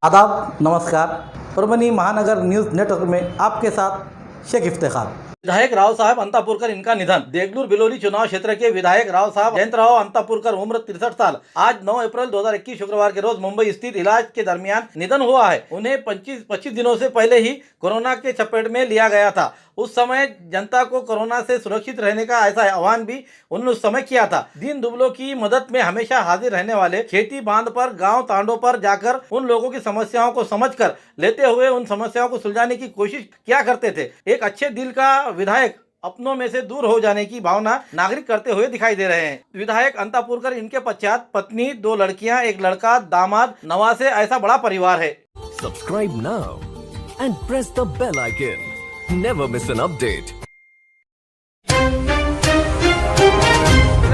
आदाब, नमस्कार। परभणी महानगर न्यूज़ नेटवर्क में आपके साथ शेख इफ्तिखार। विधायक राव साहब अंतापुरकर इनका निधन। देगलूर बिलोली चुनाव क्षेत्र के विधायक राव साहब जयंतराव अंतापुरकर उम्र 63 साल आज 9 अप्रैल 2021 शुक्रवार के रोज मुंबई स्थित इलाज के दरमियान निधन हुआ है। उन्हें 25 दिनों से पहले ही कोरोना के चपेट में लिया गया था। उस समय जनता को कोरोना से सुरक्षित रहने का ऐसा आह्वान भी उन्होंने उस समय किया था। दीन दुबलों की मदद में हमेशा हाजिर रहने वाले, खेती बांध पर, गांव तांडों पर जाकर उन लोगों की समस्याओं को समझकर लेते हुए उन समस्याओं को सुलझाने की कोशिश किया करते थे। एक अच्छे दिल का विधायक अपनों में से दूर हो जाने की भावना नागरिक करते हुए दिखाई दे रहे हैं। विधायक अंतापुरकर, इनके पश्चात पत्नी, 2 लड़कियां, 1 लड़का, दामाद, नवासे, ऐसा बड़ा परिवार है। Subscribe now and press the bell icon. Never miss an update.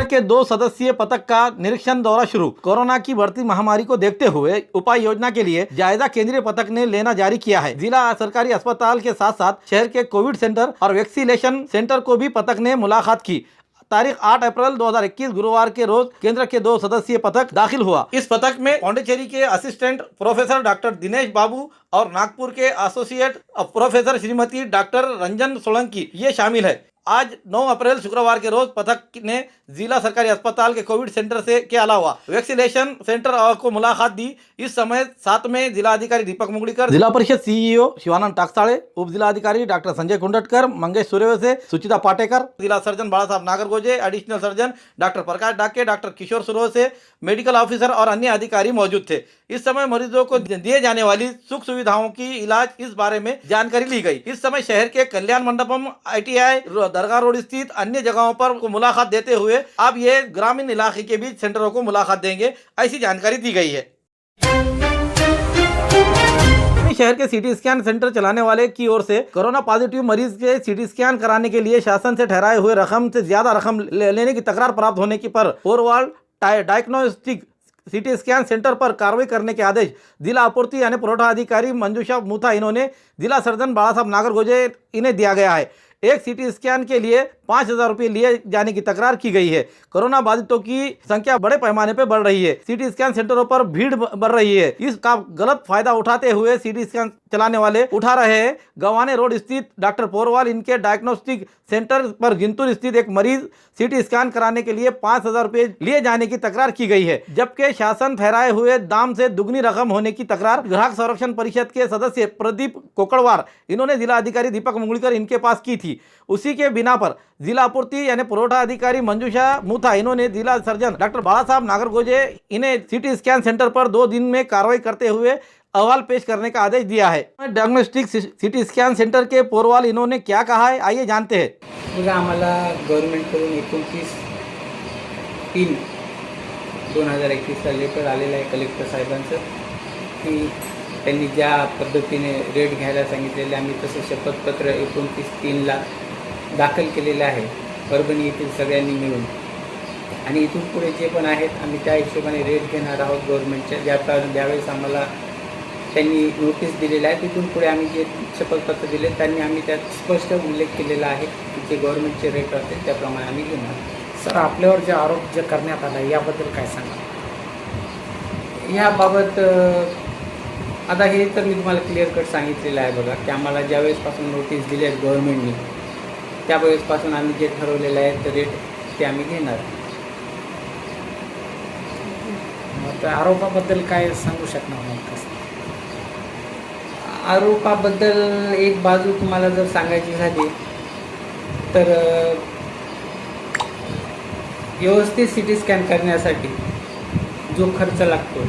के 2 सदस्यीय पथक का निरीक्षण दौरा शुरू। कोरोना की बढ़ती महामारी को देखते हुए उपाय योजना के लिए जायजा केंद्रीय पथक ने लेना जारी किया है। जिला सरकारी अस्पताल के साथ साथ शहर के कोविड सेंटर और वैक्सीनेशन सेंटर को भी पथक ने मुलाकात की। तारीख 8 अप्रैल 2021 गुरुवार के रोज केंद्र के 2 सदस्यीय पथक दाखिल हुआ। इस पथक में पौंडीचेरी के असिस्टेंट प्रोफेसर डॉक्टर दिनेश बाबू और नागपुर के associate professor Shrimati doctor Ranjan Solanki ये शामिल है। आज 9 अप्रैल शुक्रवार के रोज पथक ने जिला सरकारी अस्पताल के कोविड सेंटर से के अलावा वैक्सीनेशन सेंटर को मुलाकात दी। इस समय साथ में जिलाधिकारी दीपक मुगड़ीकर, जिला परिषद सीईओ शिवानंद टाकसाळे, उप जिलाधिकारी डॉक्टर संजय कुंडटकर, मंगेश सूर्यवंशी, सुचिता पाटेकर, जिला surgeon Balasaheb Nagargoje, additional surgeon doctor Prakash Dake, doctor Kishor Suryavanshi, medical officer और अन्य अधिकारी मौजूद थे। इस समय मरीजों को दिए जाने वाली सुख सुविधाओं की इलाज इस बारे में जानकारी ली गई। इस समय शहर के कल्याण मंडपम, ITI, दरगाह रोड स्थित अन्य जगहों पर मुलाकात देते हुए अब ये ग्रामीण इलाके के बीच सेंटरों को मुलाकात देंगे, ऐसी जानकारी दी गई है। शहर के सिटी स्कैन सेंटर चलाने वाले की ओर से कोरोना पॉजिटिव मरीज के सिटी स्कैन कराने के लिए शासन से ठहराए हुए रकम से ज्यादा रकम लेने की तकरार प्राप्त होने की पर फोरवाल डायग्नोस्टिक सिटी स्कैन सेंटर पर कार्रवाई करने के आदेश जिला आपूर्ति यानी पुरवठा अधिकारी मंजूषा मुथा इन्होंने जिला सर्जन बाळासाहेब नागरगोजे इन्हें दिया गया है। एक सिटी स्कैन के लिए 5,000 रुपये लिए जाने की तकरार की गई है। कोरोना बाधितों की संख्या बड़े पैमाने पर बढ़ रही है। सिटी स्कैन सेंटरों पर भीड़ बढ़ रही है। इसका गलत फायदा उठाते हुए सिटी स्कैन चलाने वाले उठा रहे हैं। गवाने रोड स्थित डॉक्टर पोरवाल इनके डायग्नोस्टिक सेंटर पर जिंतूर स्थित एक मरीज सिटी स्कैन कराने के लिए 5,000 रुपये लिए जाने की तकरार की गई है, जबकि शासन ठहराए हुए दाम से दुगनी रकम होने की तकरार ग्राहक संरक्षण परिषद के सदस्य प्रदीप कोकड़वार इन्होंने जिला अधिकारी दीपक मुगड़ीकर इनके पास की थी। उसी के बिना पर जिला आपूर्ति यानी पुरवठा अधिकारी मंजूषा मुथा इन्होंने जिला सर्जन डॉक्टर बाळासाहेब नागरगोजे इन्हें सिटी स्कैन सेंटर पर 2 दिन में कार्रवाई करते हुए अहवाल पेश करने का आदेश दिया है। डायग्नोस्टिक सिटी स्कैन सेंटर के पोरवाल इन्होंने क्या कहा है, आइए जानते हैं। बघा, आम्हाला गव्हर्नमेंटकडून 29/3/2021 लेटर आलेलं आहे कलेक्टर साहेबांचं की त्यांनी ज्या पद्धतीने रेट घ्यायला सांगितलेले आम्ही तसं शपथपत्र 29/3 दाखल केलेलं आहे परभणी येथील सगळ्यांनी मिळून, आणि इथून पुढे जे पण आहेत आम्ही त्या हिशोबाने रेट घेणार आहोत गव्हर्नमेंटच्या। ज्यावेळेस आम्हाला त्यांनी नोटीस दिलेलं आहे तिथून पुढे आम्ही जे शपथपत्र दिले त्यांनी आम्ही त्यात स्पष्ट उल्लेख केलेला आहे की जे गव्हर्नमेंटचे रेट असतील त्याप्रमाणे आम्ही घेणार। सर, आपल्यावर जे आरोप जे करण्यात आला याबद्दल काय सांगा? याबाबत आता हे तर मी तुम्हाला क्लिअर कट सांगितलेलं आहे बघा की आम्हाला ज्यावेळेसपासून नोटीस दिली आहे गव्हर्नमेंटनी त्यावेळेसपासून आम्ही जे ठरवलेलं आहे ते रेट ते आम्ही घेणार। मग आरोपाबद्दल काय सांगू शकणार नाही? आरोपाबद्दल एक बाजू तुम्हाला जर सांगायची झाली तर व्यवस्थित सिटी स्कॅन करण्यासाठी जो खर्च लागतो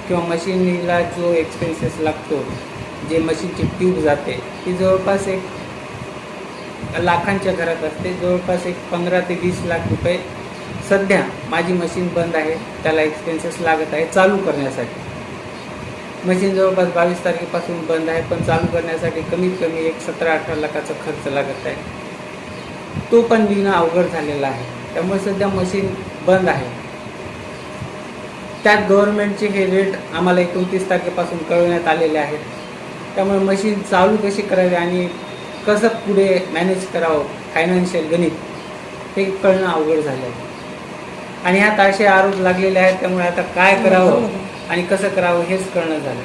किंवा मशीनला जो एक्सपेन्सेस लागतो, जे मशीनची ट्यूब जाते ती जवळपास 1 लाखांच्या घरात असते। जवळपास 15 ते 20 लाख रुपये सध्या माझी मशीन बंद आहे त्याला एक्सपेन्सेस लागत आहे चालू करण्यासाठी। मशीन जवळपास 22 तारखेपासून बंद आहे, पण चालू करण्यासाठी कमीत कमी 17-18 लाखाचा खर्च लागत आहे। तो पण विना अवघड झालेला आहे, त्यामुळे सध्या मशीन बंद आहे। त्यात गव्हर्नमेंटचे हे रेट आम्हाला 29 तारखेपासून कळवण्यात आलेले आहेत, त्यामुळे मशीन चालू कशी करावी आणि कसं पुढे मॅनेज करावं फायनान्शियल गणित हे कळणं अवघड झालं आहे। आणि ह्यात असे आरोप लागलेले आहेत, त्यामुळे आता काय करावं आणि कसं करावं हेच कळणं झालं।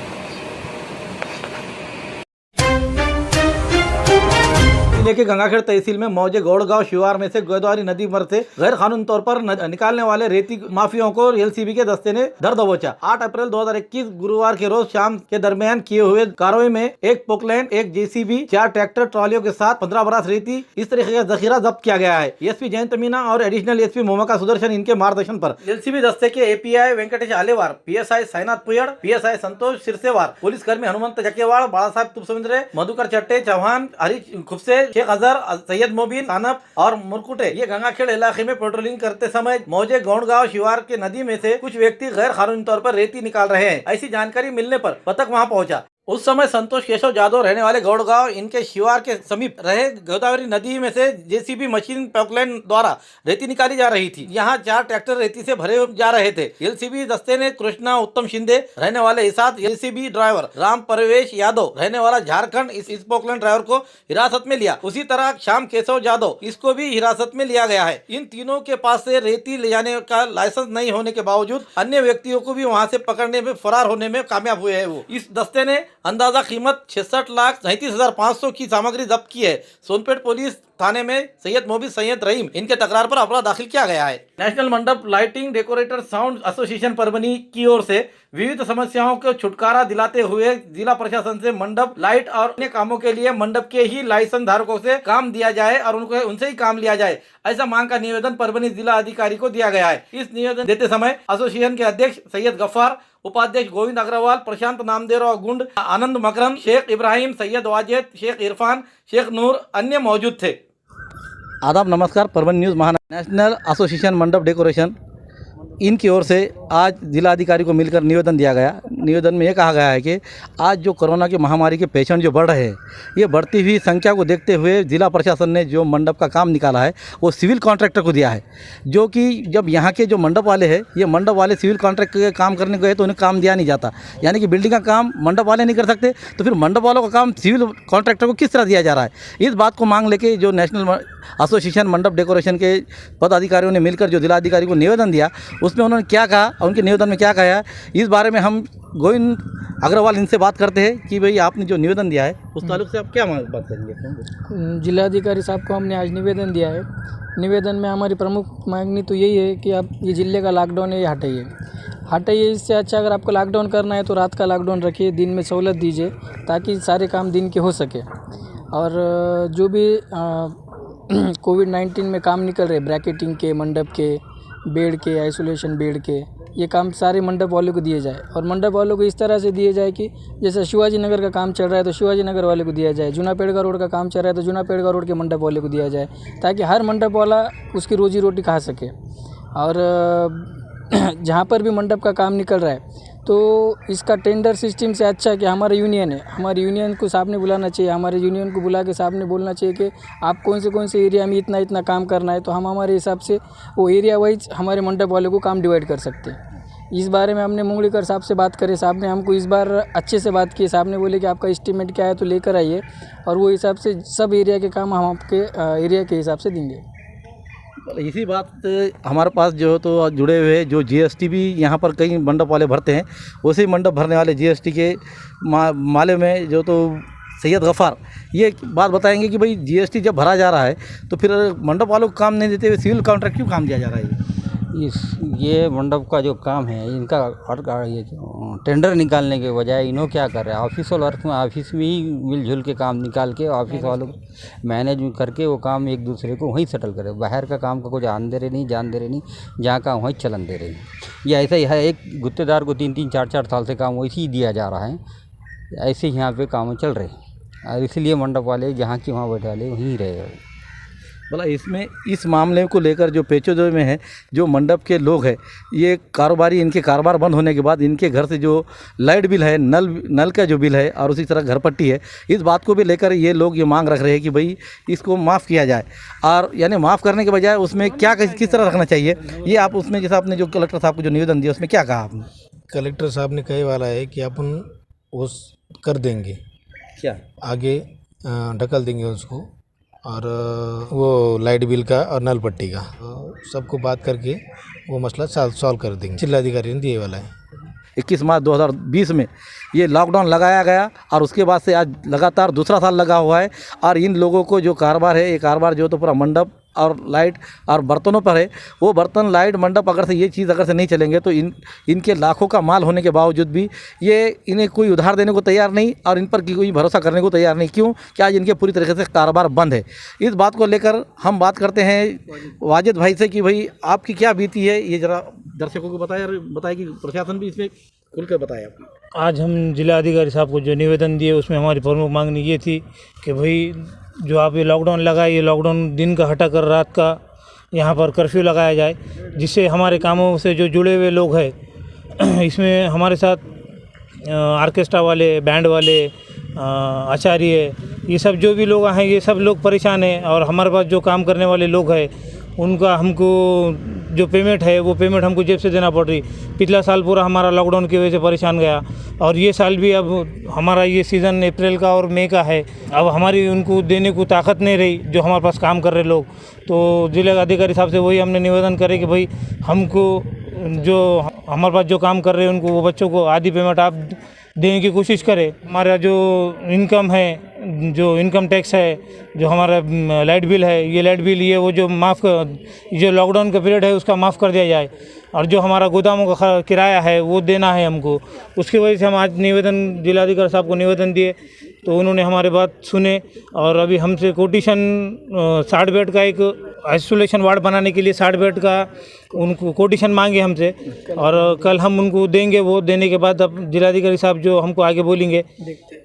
जिले के गंगाखेड़ तहसील में मौजे गौड़गांव शिवार में से गोदावरी नदी पर से गैर कानूनी तौर पर निकालने वाले रेती माफियाओं को एलसीबी के दस्ते ने धर दबोचा। 8 अप्रैल 2021 गुरुवार के रोज शाम के दरमियान किए हुए कार्रवाई में एक पोकलैंड, एक जेसीबी, 4 ट्रैक्टर ट्रॉलियों के साथ 15 बरास रेती इस तरीके का जखीरा जब्त किया गया है। एसपी जयंत मीना और एडिशनल एसपी मोमका सुदर्शन इनके मार्गदर्शन पर एलसीबी दस्ते के API Venkatesh Alewar, PSI Sainath Puyad, PSI Santosh Sirsewar, police कर्मी हनुमंत जकेवाड़, बाला साहब तुपसमुद्रे, मधुकर चट्टे, चौहान, हरीश खुफसे, शेख अजहर, सैयद मोबिन, सानप और मुरकुटे ये गंगाखेड़ इलाके में पेट्रोलिंग करते समय मौजे गौड़गांव शिवार के नदी में से कुछ व्यक्ति गैर कानूनी तौर पर रेती निकाल रहे हैं। ऐसी जानकारी मिलने पर पतक वहां पहुंचा। उस समय संतोष केशव जादव रहने वाले गौड़गांव इनके शिवार के समीप रहे गोदावरी नदी में से जेसीबी मशीन पोकलैंड द्वारा रेती निकाली जा रही थी। यहाँ 4 ट्रैक्टर रेती से भरे जा रहे थे। एलसीबी दस्ते ने कृष्णा उत्तम शिंदे रहने वाले इसात, एलसीबी ड्राइवर राम प्रवेश यादव रहने वाला झारखंड इस पोकलैंड ड्राइवर को हिरासत में लिया। उसी तरह श्याम केशव जादव इसको भी हिरासत में लिया गया है। इन तीनों के पास से रेती ले जाने का लाइसेंस नहीं होने के बावजूद अन्य व्यक्तियों को भी वहाँ से पकड़ने में फरार होने में कामयाब हुए है। वो इस दस्ते ने अंदाजा कीमत 66,37,500 की सामग्री जब्त की है। सोनपेट पुलिस थाने में सैयद मोबिन, सैयद रहीम इनके तकरार पर अपराध दाखिल किया गया है। नेशनल मंडप lighting decorator sound association Parbhani की ओर से विविध समस्याओं को छुटकारा दिलाते हुए जिला प्रशासन से मंडप लाइट और अन्य कामों के लिए मंडप के ही लाइसेंस धारकों से काम दिया जाए और उनसे ही काम लिया जाए, ऐसा मांग का निवेदन परभनी जिला अधिकारी को दिया गया है। इस निवेदन देते समय एसोसिएशन के अध्यक्ष सैयद गफ्फार, उपाध्यक्ष गोविंद अग्रवाल, प्रशांत नामदेव गुंड, आनंद मकरम, शेख इब्राहिम, सैयद वाजेद, शेख इरफान, शेख नूर अन्य मौजूद थे। आदाब, नमस्कार। परभनी न्यूज़ महानगर नेशनल एसोसिएशन मंडप डेकोरेशन इनकी ओर से आज जिलाधिकारी को मिलकर निवेदन दिया गया। निवेदन में ये कहा गया है कि आज जो कोरोना की महामारी के पेशेंट जो बढ़ रहे हैं, ये बढ़ती हुई संख्या को देखते हुए जिला प्रशासन ने जो मंडप का काम निकाला है वो सिविल कॉन्ट्रैक्टर को दिया है। जो कि जब यहाँ के जो मंडप वाले हैं, ये मंडप वाले सिविल कॉन्ट्रैक्ट के काम करने गए तो उन्हें काम दिया नहीं जाता, यानी कि बिल्डिंग का काम मंडप वाले नहीं कर सकते, तो फिर मंडप वालों का काम सिविल कॉन्ट्रैक्टर को किस तरह दिया जा रहा है। इस बात को मांग लेके जो नेशनल एसोसिएशन मंडप डेकोरेशन के पदाधिकारियों ने मिलकर जो जिलाधिकारी को निवेदन दिया, उसमें उन्होंने क्या कहा, उनके निवेदन में क्या कहा है, इस बारे में हम गोविंद अग्रवाल इनसे बात करते हैं कि भाई आपने जो निवेदन दिया है उस ताल्लुक से आप क्या बात करेंगे। जिलाधिकारी साहब को हमने आज निवेदन दिया है। निवेदन में हमारी प्रमुख मांगनी तो यही है कि आप ये जिले का लॉकडाउन है ये हटाइए। इससे अच्छा अगर आपको लॉकडाउन करना है तो रात का लॉकडाउन रखिए, दिन में सहूलत दीजिए ताकि सारे काम दिन के हो सके। और जो भी कोविड-19 में काम निकल रहे, ब्रैकेटिंग के, मंडप के, बेड के, आइसोलेशन बेड के, ये काम सारे मंडप वालों को दिए जाए। और मंडप वालों को इस तरह से दिए जाए कि जैसे शिवाजी नगर का काम चल रहा है तो शिवाजी नगर वाले को दिया जाए, जूना पेड़गा रोड का काम चल रहा है तो जूना पेड़गा रोड के मंडप वाले को दिया जाए, ताकि हर मंडप वाला उसकी रोजी रोटी खा सके। और जहाँ पर भी मंडप का काम निकल रहा है तो इसका टेंडर सिस्टम से अच्छा कि हमारा यूनियन है, हमारे यूनियन को सामने बुलाना चाहिए। हमारे यूनियन को बुला के सामने बोलना चाहिए कि आप कौन से एरिया में इतना काम करना है, तो हम हमारे हिसाब से वो एरिया वाइज हमारे मंडप वालों को काम डिवाइड कर सकते हैं। इस बारे में हमने मुंगलीकर साहब से बात करी, साहब ने हमको इस बार अच्छे से बात की। साहब ने बोले कि आपका एस्टीमेट क्या है तो लेकर आइए, और वो हिसाब से सब एरिया के काम हम आपके एरिया के हिसाब से देंगे। इसी बात हमारे पास जो तो जुड़े हुए जो जीएसटी भी यहाँ पर कई मंडप वाले भरते हैं, उसी मंडप भरने वाले जीएसटी के माले में जो तो सैयद गफ़ार ये बात बताएंगे कि भाई जीएसटी जब भरा जा रहा है तो फिर मंडप वालों को काम नहीं देते हुए सिविल कॉन्ट्रैक्ट क्यों काम दिया जा रहा है। ये मंडप का जो काम है इनका ये टेंडर निकालने के बजाय इन्हों क्या कर रहे हैं, ऑफिशियल वर्क में ऑफिस में ही मिलजुल के काम निकाल के ऑफिस वालों को मैनेज करके वो काम एक दूसरे को वहीं सेटल करे। बाहर का काम का कोई जान दे रहे नहीं, जहाँ का वहीं चलन दे रहे। ये ऐसा ही है, एक गुत्तेदार को 3-3, 4-4 साल से काम वैसे ही दिया जा रहा है। ऐसे ही यहाँ पे काम चल रहे हैं और इसीलिए मंडप वाले जहाँ की वहाँ बैठे वाले वहीं रहे। बोला इसमें इस मामले को लेकर जो पेचोदो में है, जो मंडप के लोग हैं, ये कारोबारी इनके कारोबार बंद होने के बाद इनके घर से जो लाइट बिल है, नल का जो बिल है और उसी तरह घर पट्टी है, इस बात को भी लेकर ये लोग ये मांग रख रहे हैं कि भाई इसको माफ़ किया जाए। और यानी माफ़ करने के बजाय उसमें क्या किस तरह रखना चाहिए, ये आप उसमें जैसा आपने जो कलेक्टर साहब को जो निवेदन दिया उसमें क्या कहा आपने। कलेक्टर साहब ने कहे वाला है कि अपन उस कर देंगे, क्या आगे ढकल देंगे उसको, और वो लाइट बिल का और नल पट्टी का सबको बात करके वो मसला सॉल्व कर देंगे। जिलाधिकारी ने दिए वाला है। 21 मार्च 2020 में ये लॉकडाउन लगाया गया और उसके बाद से आज लगातार दूसरा साल लगा हुआ है। और इन लोगों को जो कारोबार है, ये कारोबार जो तो पूरा मंडप और लाइट और बर्तनों पर है। वो बर्तन, लाइट, मंडप अगर से ये चीज़ अगर से नहीं चलेंगे तो इनके लाखों का माल होने के बावजूद भी ये इन्हें कोई उधार देने को तैयार नहीं और इन पर कोई भरोसा करने को तैयार नहीं। क्यों? कि आज इनके पूरी तरीके से कारोबार बंद है। इस बात को लेकर हम बात करते हैं वाजिद भाई से कि भाई आपकी क्या बीती है, ये ज़रा दर्शकों को बताए कि प्रशासन भी इसमें खुल कर बताए आपकी। आज हम जिला अधिकारी साहब को जो निवेदन दिए उसमें हमारी प्रमुख मांगनी ये थी कि भाई जो आप ये लॉकडाउन लगाए, ये लॉकडाउन दिन का हटाकर रात का यहाँ पर कर्फ्यू लगाया जाए, जिससे हमारे कामों से जो जुड़े हुए लोग हैं इसमें हमारे साथ आर्केस्ट्रा वाले, बैंड वाले, आचार्य, ये सब जो भी लोग हैं, ये सब लोग परेशान हैं। और हमारे पास जो काम करने वाले लोग हैं उनका हमको जो पेमेंट है वो पेमेंट हमको जेब से देना पड़ रही। पिछला साल पूरा हमारा लॉकडाउन की वजह से परेशान गया और ये साल भी अब हमारा ये सीज़न अप्रैल का और मई का है। अब हमारी उनको देने को ताकत नहीं रही जो हमारे पास काम कर रहे लोग। तो जिला अधिकारी साहब से वही हमने निवेदन करे कि भाई हमको जो हमारे पास जो काम कर रहे हैं उनको, वो बच्चों को आधी पेमेंट आप देने की कोशिश करें। हमारा जो इनकम है, जो इनकम टैक्स है, जो हमारा लाइट बिल है, ये लाइट बिल ये वो जो जो लॉकडाउन का पीरियड है उसका माफ़ कर दिया जाए। और जो हमारा गोदामों का किराया है वो देना है हमको। उसकी वजह से हम आज निवेदन जिलाधिकारी साहब को निवेदन दिए तो उन्होंने हमारे बात सुने और अभी हमसे कोटेशन 60 बेड का एक आइसोलेशन वार्ड बनाने के लिए 60 बेड का उनको कोटेशन मांगे हमसे और कल हम उनको देंगे। वो देने के बाद अब जिलाधिकारी साहब जो हमको आगे बोलेंगे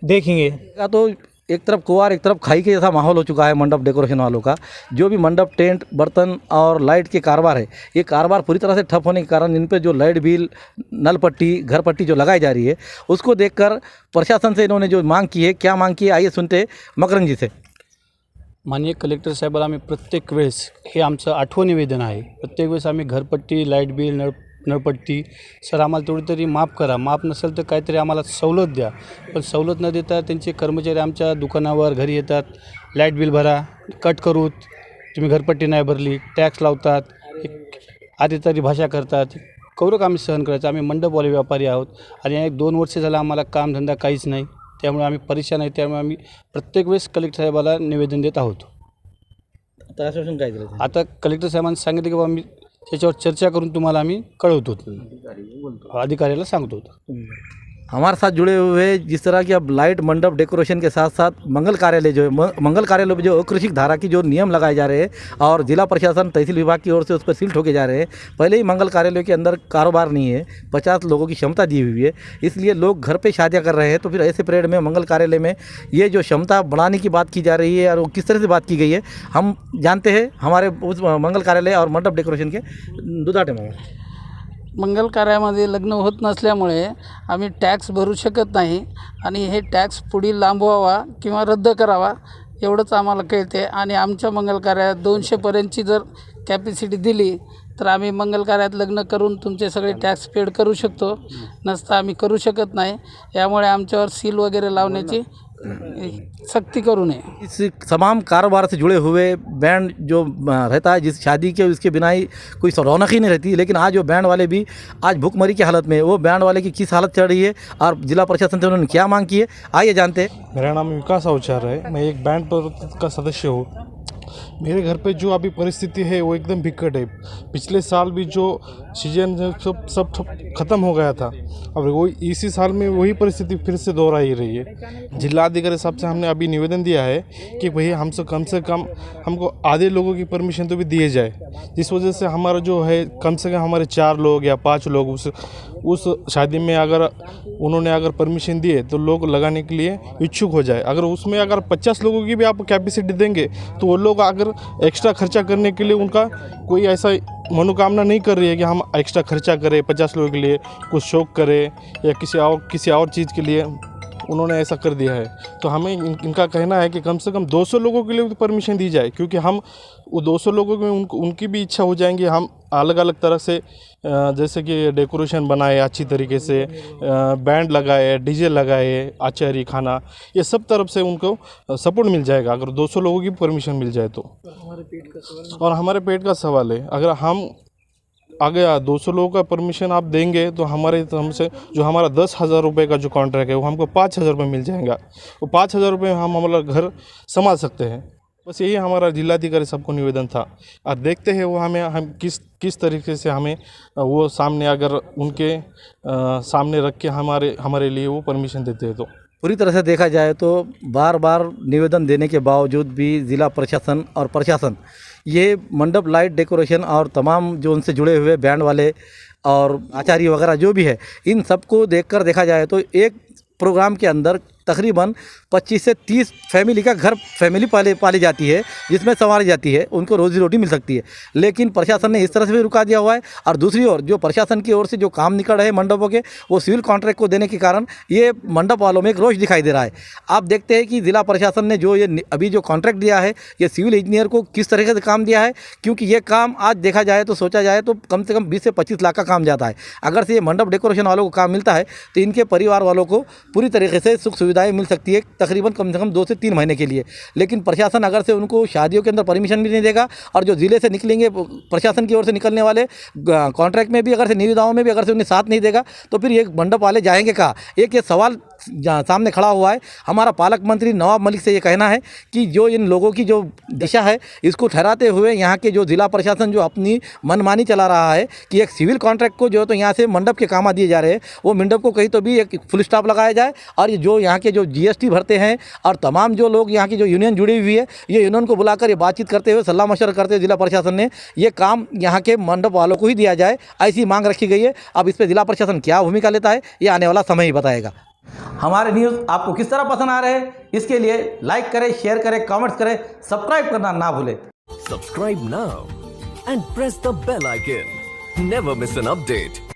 देखेंगे। तो एक तरफ कुआर एक तरफ खाई के जैसा माहौल हो चुका है मंडप डेकोरेशन वालों का। जो भी मंडप, टेंट, बर्तन और लाइट के कारोबार है, ये कारोबार पूरी तरह से ठप होने के कारण इन पे जो लाइट बिल, नल पट्टी, घर पट्टी जो लगाई जा रही है उसको देखकर प्रशासन से इन्होंने जो मांग की है, क्या मांग की है, आइए सुनते मकरंद जी से। माननीय कलेक्टर साहेबाला आम्ही प्रत्येक वेळेस, हे आमचं 8वं निवेदन आहे, प्रत्येक वेळेस आम्ही घरपट्टी, लाईट बिल, नळपट्टी सर आम्हाला तेवढी तरी माफ करा, माफ नसेल तर काहीतरी आम्हाला सवलत द्या। पण सवलत न देता त्यांचे कर्मचारी आमच्या दुकानावर घरी येतात, लाईट बिल भरा, कट करू, तुम्ही घरपट्टी नाही भरली, टॅक्स लावतात, आधी तरी भाषा करतात। कौरक आम्ही सहन करायचं। आम्ही मंडपवाले व्यापारी आहोत आणि 1-2 वर्ष झालं आम्हाला कामधंदा काहीच नाही, त्यामुळे आम्ही परेशान आहे। त्यामुळे आम्ही प्रत्येक वेळेस कलेक्टर साहेबाला निवेदन देत आहोत। आता कलेक्टर साहेबांनी सांगितलं की बाबा आम्ही त्याच्यावर चर्चा करून तुम्हाला आम्ही कळवतो, अधिकाऱ्याला सांगतो। हमारे साथ जुड़े हुए जिस तरह की अब लाइट, मंडप डेकोरेशन के साथ साथ मंगल कार्यालय जो है, मंगल कार्यालय में जो अकृषिक धारा की जो नियम लगाए जा रहे हैं और जिला प्रशासन, तहसील विभाग की ओर से उस पर सील ठोके जा रहे हैं। पहले ही मंगल कार्यालय के अंदर कारोबार नहीं है, 50 लोगों की क्षमता दी हुई है, इसलिए लोग घर पे शादियां कर रहे हैं। तो फिर ऐसे पीरियड में मंगल कार्यालय में ये जो क्षमता बढ़ाने की बात की जा रही है और वो किस तरह से बात की गई है हम जानते हैं हमारे उस मंगल कार्यालय और मंडप डेकोरेशन के दुधाटे में। मंगल कार्यामध्ये लग्न होत नसल्यामुळे आम्ही टॅक्स भरू शकत नाही आणि हे टॅक्स पुढील लांबवावा किंवा रद्द करावा एवढंच आम्हाला कळते। आणि आमच्या मंगल कार्यात 200पर्यंतची जर कॅपॅसिटी दिली तर आम्ही मंगल कार्यात लग्न करून तुमचे सगळे टॅक्स पेड करू शकतो, नसता आम्ही करू शकत नाही। यामुळे आमच्यावर सील वगैरे लावण्याची सख्ती करू नये। इस तमाम कारोबार से जुड़े हुए बैंड जो रहता है, जिस शादी के उसके बिना ही कोई रौनक ही नहीं रहती, लेकिन आज जो बैंड वाले भी आज भूखमरी की हालत में, वो बैंड वाले की किस हालत चल रही है और जिला प्रशासन से उन्होंने क्या मांग की है, आइए जानते हैं। मेरा नाम विकास आचार्य है, मैं एक बैंड का सदस्य हूँ। मेरे घर पे जो अभी परिस्थिति है वो एकदम बिकट है। पिछले साल भी जो सीजन सब ख़त्म हो गया था, और वो इसी साल में वही परिस्थिति फिर से दोहराई रही है। जिलाधिकारी साहब से हमने अभी निवेदन दिया है कि भैया हमसे कम हमको आधे लोगों की परमिशन तो भी दिए जाए, जिस वजह से हमारा जो है कम से कम हमारे 4 लोग या 5 लोग उस शादी में अगर उन्होंने अगर परमिशन दिए तो लोग लगाने के लिए इच्छुक हो जाए। अगर उसमें अगर 50 लोगों की भी आप कैपेसिटी देंगे तो वो लोग अगर एक्स्ट्रा खर्चा करने के लिए उनका कोई ऐसा मनोकामना नहीं कर रही है कि हम एक्स्ट्रा खर्चा करें 50 लोगों के लिए, कुछ शौक करें या किसी और चीज़ के लिए उन्होंने ऐसा कर दिया है। तो हमें इनका कहना है कि कम से कम 200 लोगों के लिए परमिशन दी जाए, क्योंकि हम वो 200 लोगों में उनकी भी इच्छा हो जाएंगी। हम अलग अलग तरह से जैसे कि डेकोरेशन बनाए अच्छी तरीके से, बैंड लगाए, डीजे लगाए, आचार्य खाना, ये सब तरफ से उनको सपोर्ट मिल जाएगा अगर 200 लोगों की परमिशन मिल जाए तो। और हमारे पेट का सवाल है, अगर हम आगे 200 लोगों का परमिशन आप देंगे तो हमसे जो हमारा 10,000 रुपये का जो कॉन्ट्रैक्ट है वो हमको 5,000 रुपये मिल जाएगा। वो 5,000 रुपये में हम हमारा घर संभाल सकते हैं। बस यही हमारा जिलाधिकारी सबको निवेदन था। और देखते हैं वो हम किस तरीके से हमें वो सामने अगर उनके सामने रख के हमारे लिए वो परमिशन देते हैं। तो पूरी तरह से देखा जाए तो बार बार निवेदन देने के बावजूद भी ज़िला प्रशासन और प्रशासन ये मंडप लाइट डेकोरेशन और तमाम जो उनसे जुड़े हुए बैंड वाले और आचार्य वगैरह जो भी है, इन सबको देखकर देखा जाए तो एक प्रोग्राम के अंदर तकरीबन 25 से 30 फैमिली का घर फैमिली पाली जाती है, जिसमें संवारी जाती है, उनको रोजी रोटी मिल सकती है। लेकिन प्रशासन ने इस तरह से भी रुका दिया हुआ है। और दूसरी ओर जो प्रशासन की ओर से जो काम निकल रहे हैं मंडपों के, वो सिविल कॉन्ट्रैक्ट को देने के कारण ये मंडप वालों में एक रोष दिखाई दे रहा है। आप देखते हैं कि ज़िला प्रशासन ने जो ये अभी जो कॉन्ट्रैक्ट दिया है, ये सिविल इंजीनियर को किस तरीके से काम दिया है, क्योंकि ये काम आज देखा जाए तो सोचा जाए तो कम से कम 20 से 25 लाख का काम जाता है। अगर से ये मंडप डेकोरेशन वालों को काम मिलता है तो इनके परिवार वालों को पूरी तरीके से सुख सुविधाएं मिल सकती है, तकरीबन कम से कम 2 से 3 महीने के लिए। लेकिन प्रशासन अगर से उनको शादियों के अंदर परमिशन भी नहीं देगा, और जो ज़िले से निकलेंगे प्रशासन की ओर से निकलने वाले कॉन्ट्रैक्ट में भी अगर से निविदाओं में भी अगर से उन्हें साथ नहीं देगा, तो फिर ये मंडप वाले जाएंगे कहाँ? एक ये सवाल सामने खड़ा हुआ है। हमारा पालक मंत्री नवाब मलिक से ये कहना है कि जो इन लोगों की जो दिशा है, इसको ठहराते हुए यहाँ के जो ज़िला प्रशासन जो अपनी मनमानी चला रहा है कि एक सिविल कॉन्ट्रैक्ट को जो तो यहाँ से मंडप के काम दिए जा रहे हैं, वो मंडप को कहीं तो भी एक फुल स्टॉप लगाया जाए। और जो यहाँ के जो GST भरते हैं और तमाम जो लोग यहाँ की जो यूनियन जुड़ी हुई है, ये यूनियन को बुलाकर ये बातचीत करते हुए सलाह मशवरा करते हुए ज़िला प्रशासन ने ये काम यहाँ के मंडप वालों को ही दिया जाए, ऐसी मांग रखी गई है। अब इस पर ज़िला प्रशासन क्या भूमिका लेता है, ये आने वाला समय ही बताएगा। हमारे न्यूज़ आपको किस तरह पसंद आ रहे हैं, इसके लिए लाइक करें, शेयर करें, कमेंट्स करें, सब्सक्राइब करना ना भूलें। Subscribe now and press the bell icon. Never miss an update.